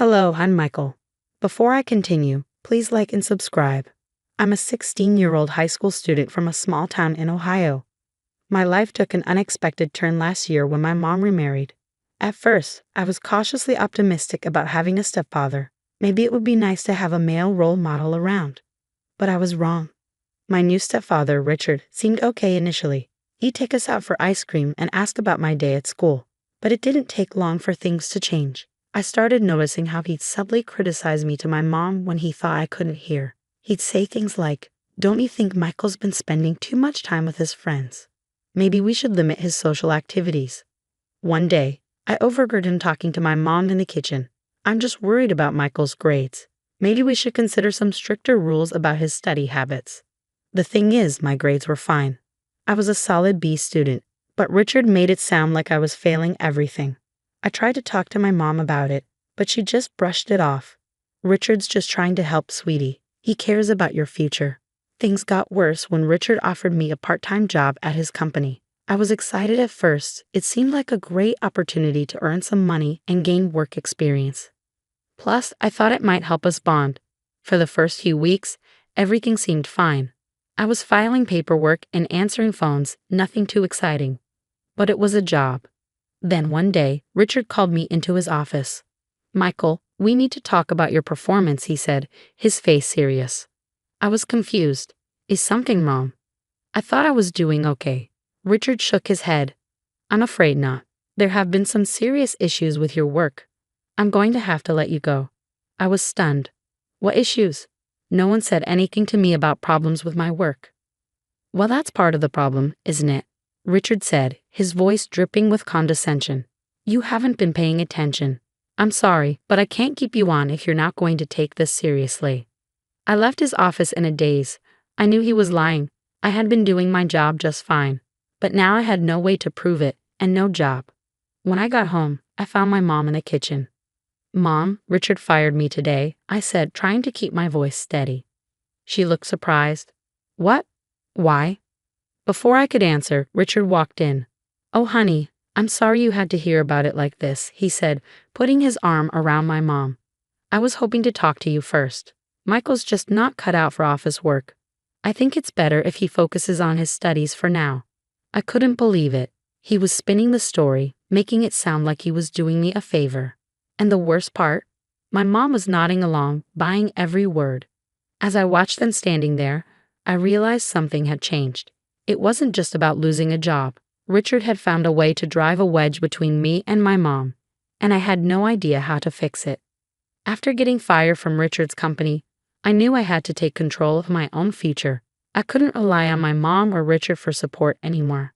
Hello, I'm Michael. Before I continue, please like and subscribe. I'm a 16-year-old high school student from a small town in Ohio. My life took an unexpected turn last year when my mom remarried. At first, I was cautiously optimistic about having a stepfather. Maybe it would be nice to have a male role model around. But I was wrong. My new stepfather, Richard, seemed okay initially. He'd take us out for ice cream and ask about my day at school. But it didn't take long for things to change. I started noticing how he'd subtly criticize me to my mom when he thought I couldn't hear. He'd say things like, "Don't you think Michael's been spending too much time with his friends? Maybe we should limit his social activities." One day, I overheard him talking to my mom in the kitchen. "I'm just worried about Michael's grades. Maybe we should consider some stricter rules about his study habits." The thing is, my grades were fine. I was a solid B student, but Richard made it sound like I was failing everything. I tried to talk to my mom about it, but she just brushed it off. "Richard's just trying to help, sweetie. He cares about your future." Things got worse when Richard offered me a part-time job at his company. I was excited at first. It seemed like a great opportunity to earn some money and gain work experience. Plus, I thought it might help us bond. For the first few weeks, everything seemed fine. I was filing paperwork and answering phones, nothing too exciting. But it was a job. Then one day, Richard called me into his office. "Michael, we need to talk about your performance," he said, his face serious. I was confused. "Is something wrong?" I thought I was doing okay. Richard shook his head. "I'm afraid not. There have been some serious issues with your work. I'm going to have to let you go." I was stunned. "What issues?" No one said anything to me about problems with my work. "Well, that's part of the problem, isn't it?" Richard said, his voice dripping with condescension. "You haven't been paying attention. I'm sorry, but I can't keep you on if you're not going to take this seriously." I left his office in a daze. I knew he was lying. I had been doing my job just fine. But now I had no way to prove it, and no job. When I got home, I found my mom in the kitchen. "Mom, Richard fired me today," I said, trying to keep my voice steady. She looked surprised. "What? Why?" Before I could answer, Richard walked in. "Oh, honey, I'm sorry you had to hear about it like this," he said, putting his arm around my mom. "I was hoping to talk to you first. Michael's just not cut out for office work. I think it's better if he focuses on his studies for now." I couldn't believe it. He was spinning the story, making it sound like he was doing me a favor. And the worst part? My mom was nodding along, buying every word. As I watched them standing there, I realized something had changed. It wasn't just about losing a job. Richard had found a way to drive a wedge between me and my mom, and I had no idea how to fix it. After getting fired from Richard's company, I knew I had to take control of my own future. I couldn't rely on my mom or Richard for support anymore.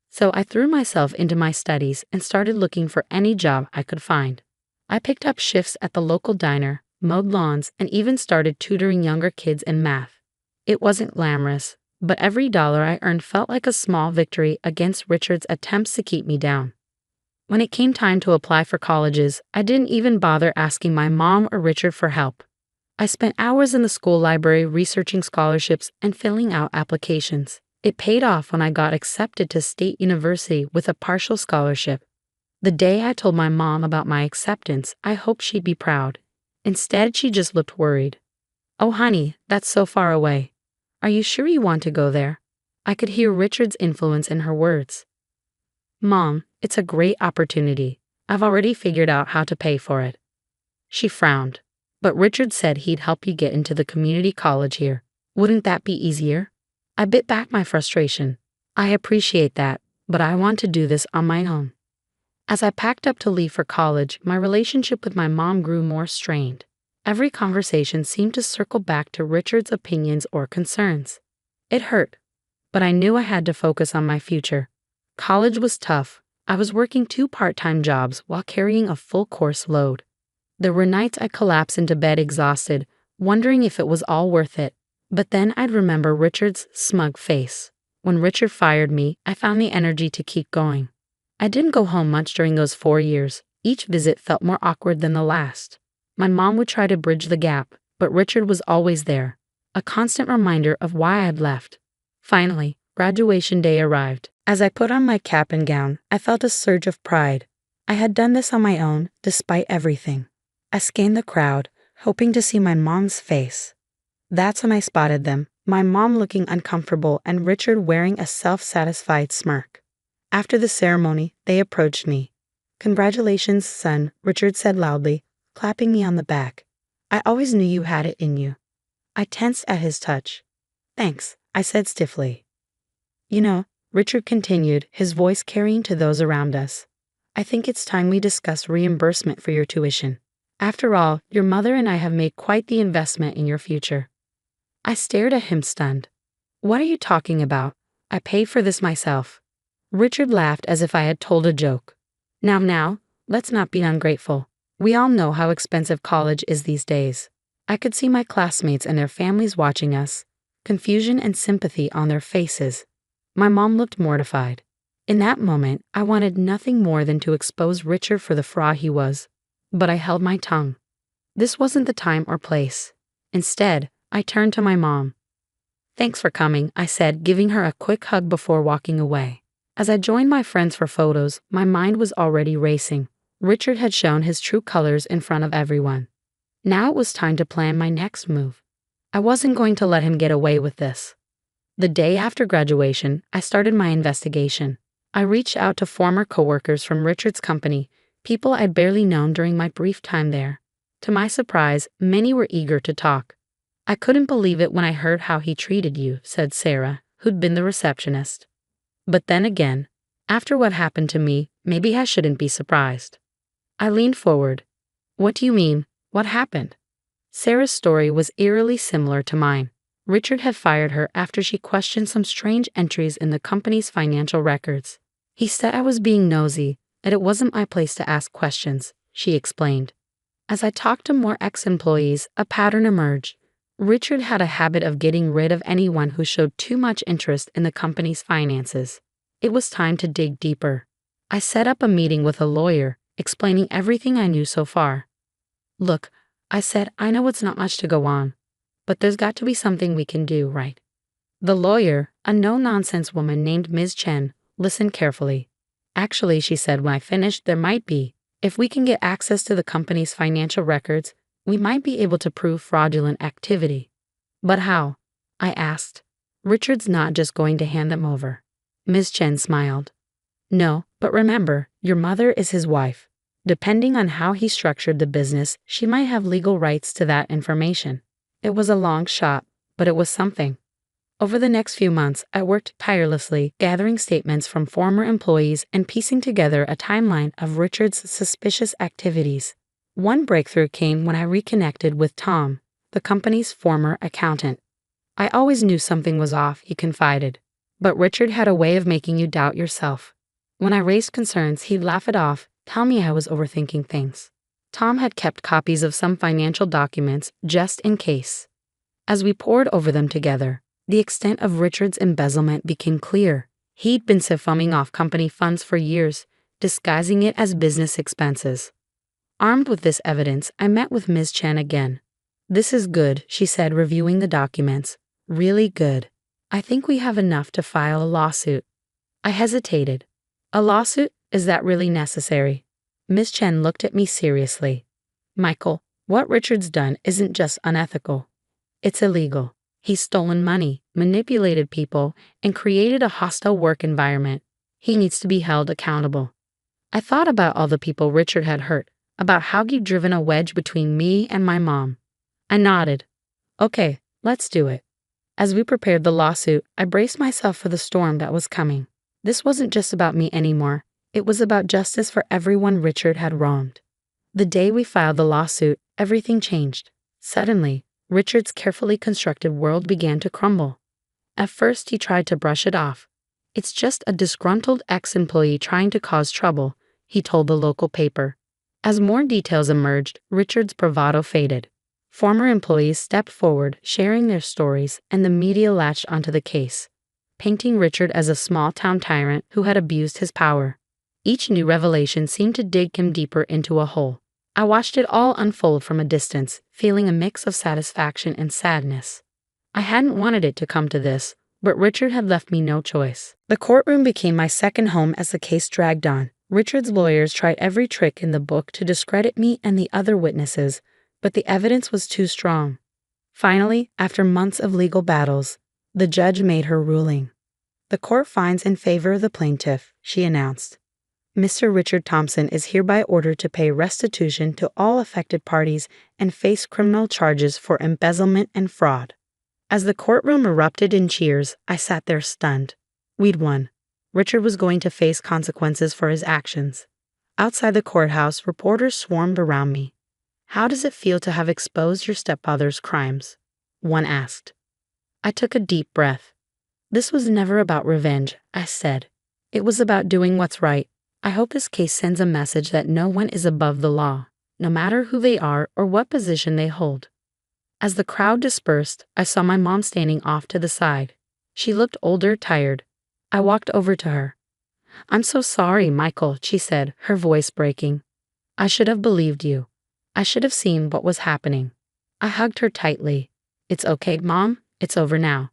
So I threw myself into my studies and started looking for any job I could find. I picked up shifts at the local diner, mowed lawns, and even started tutoring younger kids in math. It wasn't glamorous, but every dollar I earned felt like a small victory against Richard's attempts to keep me down. When it came time to apply for colleges, I didn't even bother asking my mom or Richard for help. I spent hours in the school library researching scholarships and filling out applications. It paid off when I got accepted to State University with a partial scholarship. The day I told my mom about my acceptance, I hoped she'd be proud. Instead, she just looked worried. "Oh, honey, that's so far away. Are you sure you want to go there?" I could hear Richard's influence in her words. "Mom, it's a great opportunity. I've already figured out how to pay for it." She frowned. "But Richard said he'd help you get into the community college here. Wouldn't that be easier?" I bit back my frustration. "I appreciate that, but I want to do this on my own." As I packed up to leave for college, my relationship with my mom grew more strained. Every conversation seemed to circle back to Richard's opinions or concerns. It hurt, but I knew I had to focus on my future. College was tough. I was working 2 part-time jobs while carrying a full course load. There were nights I'd collapse into bed exhausted, wondering if it was all worth it. But then I'd remember Richard's smug face. When Richard fired me, I found the energy to keep going. I didn't go home much during those 4 years. Each visit felt more awkward than the last. My mom would try to bridge the gap, but Richard was always there, a constant reminder of why I'd left. Finally, graduation day arrived. As I put on my cap and gown, I felt a surge of pride. I had done this on my own, despite everything. I scanned the crowd, hoping to see my mom's face. That's when I spotted them, my mom looking uncomfortable and Richard wearing a self-satisfied smirk. After the ceremony, they approached me. "Congratulations, son," Richard said loudly, clapping me on the back. "I always knew you had it in you." I tensed at his touch. "Thanks," I said stiffly. "You know," Richard continued, his voice carrying to those around us, "I think it's time we discuss reimbursement for your tuition. After all, your mother and I have made quite the investment in your future." I stared at him stunned. "What are you talking about? I paid for this myself." Richard laughed as if I had told a joke. Now, let's not be ungrateful. We all know how expensive college is these days." I could see my classmates and their families watching us, confusion and sympathy on their faces. My mom looked mortified. In that moment, I wanted nothing more than to expose Richard for the fraud he was. But I held my tongue. This wasn't the time or place. Instead, I turned to my mom. "Thanks for coming," I said, giving her a quick hug before walking away. As I joined my friends for photos, my mind was already racing. Richard had shown his true colors in front of everyone. Now it was time to plan my next move. I wasn't going to let him get away with this. The day after graduation, I started my investigation. I reached out to former coworkers from Richard's company, people I'd barely known during my brief time there. To my surprise, many were eager to talk. "I couldn't believe it when I heard how he treated you," said Sarah, who'd been the receptionist. "But then again, after what happened to me, maybe I shouldn't be surprised." I leaned forward. "What do you mean? What happened?" Sarah's story was eerily similar to mine. Richard had fired her after she questioned some strange entries in the company's financial records. "He said I was being nosy, that it wasn't my place to ask questions," she explained. As I talked to more ex-employees, a pattern emerged. Richard had a habit of getting rid of anyone who showed too much interest in the company's finances. It was time to dig deeper. I set up a meeting with a lawyer, explaining everything I knew so far. "Look," I said, "I know it's not much to go on, but there's got to be something we can do, right?" The lawyer, a no-nonsense woman named Ms. Chen, listened carefully. "Actually," she said when I finished, "there might be. If we can get access to the company's financial records, we might be able to prove fraudulent activity." "But how?" I asked. "Richard's not just going to hand them over." Ms. Chen smiled. "No, but remember, your mother is his wife. Depending on how he structured the business, she might have legal rights to that information." It was a long shot, but it was something. Over the next few months, I worked tirelessly, gathering statements from former employees and piecing together a timeline of Richard's suspicious activities. One breakthrough came when I reconnected with Tom, the company's former accountant. "I always knew something was off," he confided. "But Richard had a way of making you doubt yourself. When I raised concerns, he'd laugh it off, tell me I was overthinking things." Tom had kept copies of some financial documents just in case. As we pored over them together, the extent of Richard's embezzlement became clear. He'd been siphonning off company funds for years, disguising it as business expenses. Armed with this evidence, I met with Ms. Chen again. "This is good," she said, reviewing the documents. "Really good. I think we have enough to file a lawsuit." I hesitated. "A lawsuit? Is that really necessary?" Ms. Chen looked at me seriously. "Michael, what Richard's done isn't just unethical. It's illegal. He's stolen money, manipulated people, and created a hostile work environment. He needs to be held accountable." I thought about all the people Richard had hurt, about how he'd driven a wedge between me and my mom. I nodded. "Okay, let's do it." As we prepared the lawsuit, I braced myself for the storm that was coming. This wasn't just about me anymore. It was about justice for everyone Richard had wronged. The day we filed the lawsuit, everything changed. Suddenly, Richard's carefully constructed world began to crumble. At first, he tried to brush it off. "It's just a disgruntled ex-employee trying to cause trouble," he told the local paper. As more details emerged, Richard's bravado faded. Former employees stepped forward, sharing their stories, and the media latched onto the case, painting Richard as a small-town tyrant who had abused his power. Each new revelation seemed to dig him deeper into a hole. I watched it all unfold from a distance, feeling a mix of satisfaction and sadness. I hadn't wanted it to come to this, but Richard had left me no choice. The courtroom became my second home as the case dragged on. Richard's lawyers tried every trick in the book to discredit me and the other witnesses, but the evidence was too strong. Finally, after months of legal battles, the judge made her ruling. "The court finds in favor of the plaintiff," she announced. "Mr. Richard Thompson is hereby ordered to pay restitution to all affected parties and face criminal charges for embezzlement and fraud." As the courtroom erupted in cheers, I sat there stunned. We'd won. Richard was going to face consequences for his actions. Outside the courthouse, reporters swarmed around me. "How does it feel to have exposed your stepfather's crimes?" one asked. I took a deep breath. "This was never about revenge," I said. "It was about doing what's right. I hope this case sends a message that no one is above the law, no matter who they are or what position they hold." As the crowd dispersed, I saw my mom standing off to the side. She looked older, tired. I walked over to her. "I'm so sorry, Michael," she said, her voice breaking. "I should have believed you. I should have seen what was happening." I hugged her tightly. "It's okay, Mom. It's over now."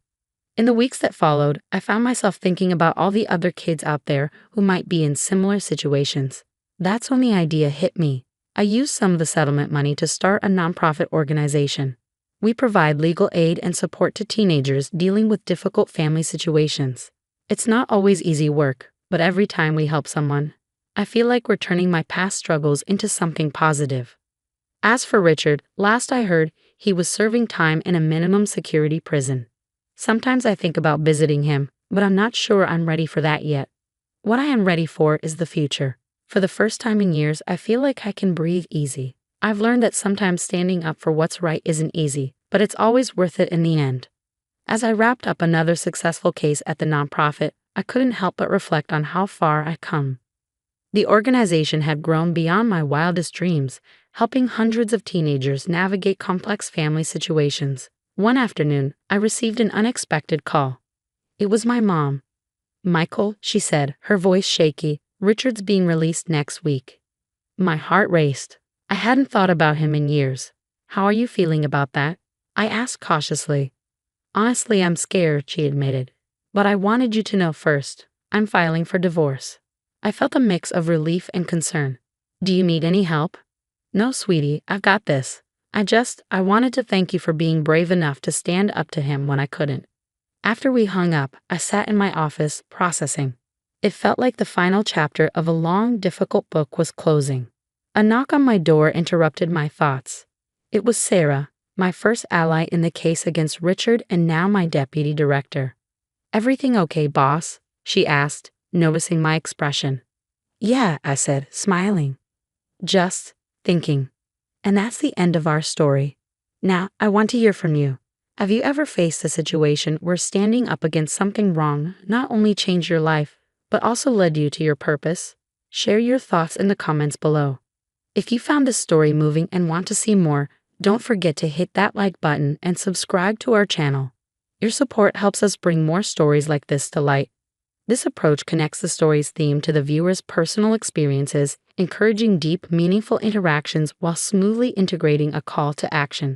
In the weeks that followed, I found myself thinking about all the other kids out there who might be in similar situations. That's when the idea hit me. I used some of the settlement money to start a nonprofit organization. We provide legal aid and support to teenagers dealing with difficult family situations. It's not always easy work, but every time we help someone, I feel like we're turning my past struggles into something positive. As for Richard, last I heard, he was serving time in a minimum security prison. Sometimes I think about visiting him, but I'm not sure I'm ready for that yet. What I am ready for is the future. For the first time in years, I feel like I can breathe easy. I've learned that sometimes standing up for what's right isn't easy, but it's always worth it in the end. As I wrapped up another successful case at the nonprofit, I couldn't help but reflect on how far I've come. The organization had grown beyond my wildest dreams, helping hundreds of teenagers navigate complex family situations. One afternoon, I received an unexpected call. It was my mom. "Michael," she said, her voice shaky, "Richard's being released next week." My heart raced. I hadn't thought about him in years. "How are you feeling about that?" I asked cautiously. "Honestly, I'm scared," she admitted. "But I wanted you to know first. I'm filing for divorce." I felt a mix of relief and concern. "Do you need any help?" "No, sweetie, I've got this. I wanted to thank you for being brave enough to stand up to him when I couldn't." After we hung up, I sat in my office, processing. It felt like the final chapter of a long, difficult book was closing. A knock on my door interrupted my thoughts. It was Sarah, my first ally in the case against Richard and now my deputy director. "Everything okay, boss?" she asked, noticing my expression. "Yeah," I said, smiling. "Just thinking." And that's the end of our story. Now, I want to hear from you. Have you ever faced a situation where standing up against something wrong not only changed your life, but also led you to your purpose? Share your thoughts in the comments below. If you found this story moving and want to see more, don't forget to hit that like button and subscribe to our channel. Your support helps us bring more stories like this to light. This approach connects the story's theme to the viewer's personal experiences, encouraging deep, meaningful interactions while smoothly integrating a call to action.